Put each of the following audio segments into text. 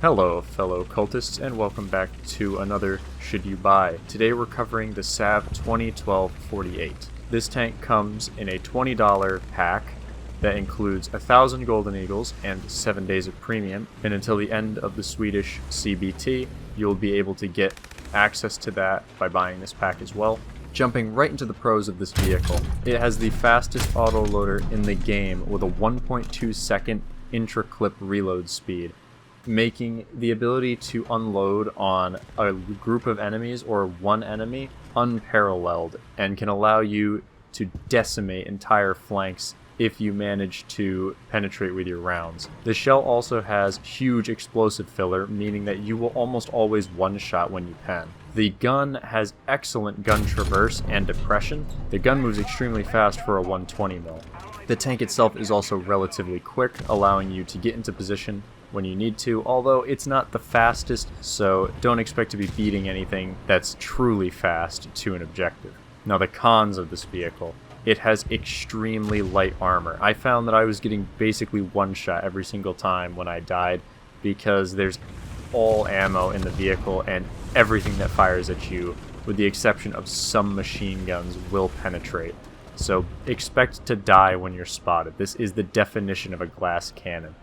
Hello fellow cultists and welcome back to another Should You Buy. Today we're covering the SAV 2012-48. This tank comes in a $20 pack that includes 1,000 Golden Eagles and 7 days of premium, and until the end of the Swedish CBT you'll be able to get access to that by buying this pack as well. Jumping right into the pros of this vehicle, it has the fastest autoloader in the game with a 1.2 second intra-clip reload speed, making the ability to unload on a group of enemies or one enemy unparalleled, and can allow you to decimate entire flanks if you manage to penetrate with your rounds. The shell also has huge explosive filler, meaning that you will almost always one-shot when you pen. The gun has excellent gun traverse and depression. The gun moves extremely fast for a 120mm. The tank itself is also relatively quick, allowing you to get into position when you need to, although it's not the fastest, so don't expect to be beating anything that's truly fast to an objective. Now the cons of this vehicle. It has extremely light armor. I found that I was getting basically one shot every single time when I died because there's all ammo in the vehicle and everything that fires at you, with the exception of some machine guns, will penetrate. So expect to die when you're spotted. This is the definition of a glass cannon.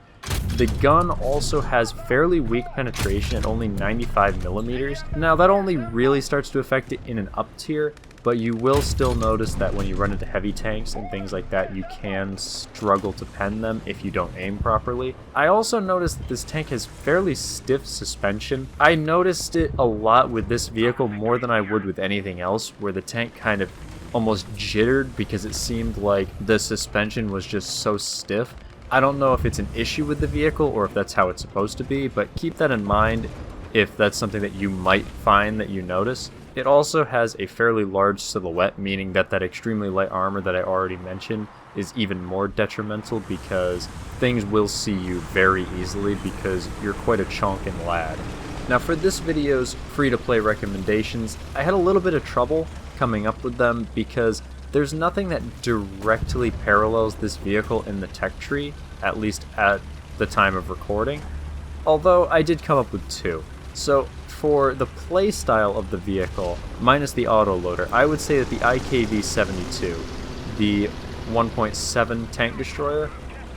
The gun also has fairly weak penetration at only 95mm. Now that only really starts to affect it in an up tier, but you will still notice that when you run into heavy tanks and things like that, you can struggle to pen them if you don't aim properly. I also noticed that this tank has fairly stiff suspension. I noticed it a lot with this vehicle more than I would with anything else, where the tank kind of almost jittered because it seemed like the suspension was just so stiff. I don't know if it's an issue with the vehicle or if that's how it's supposed to be, but keep that in mind if that's something that you might find that you notice. It also has a fairly large silhouette, meaning that that extremely light armor that I already mentioned is even more detrimental because things will see you very easily because you're quite a chonkin lad. Now for this video's free-to-play recommendations, I had a little bit of trouble coming up with them because there's nothing that directly parallels this vehicle in the tech tree, at least at the time of recording, although I did come up with two. So for the playstyle of the vehicle, minus the autoloader, I would say that the IKV-72, the 1.7 tank destroyer,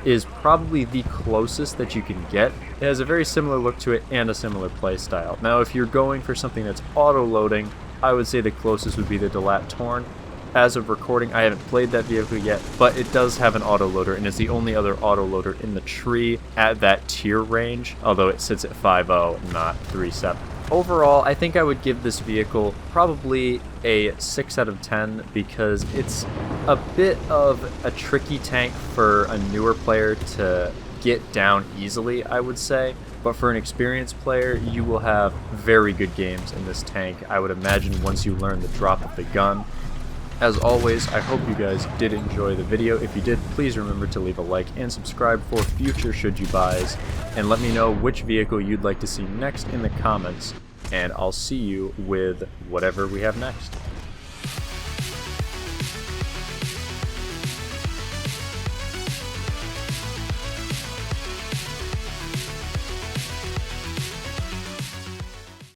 is probably the closest that you can get. It has a very similar look to it and a similar playstyle. Now if you're going for something that's auto-loading, I would say the closest would be the Delat Torn. As of recording, I haven't played that vehicle yet, but it does have an autoloader, and it's the only other autoloader in the tree at that tier range, although it sits at 5.0, not 3.7. Overall, I think I would give this vehicle probably a 6 out of 10 because it's a bit of a tricky tank for a newer player to get down easily, I would say. But for an experienced player, you will have very good games in this tank, I would imagine, once you learn the drop of the gun. As always, I hope you guys did enjoy the video. If you did, please remember to leave a like and subscribe for future Should You Buys, and let me know which vehicle you'd like to see next in the comments, and I'll see you with whatever we have next.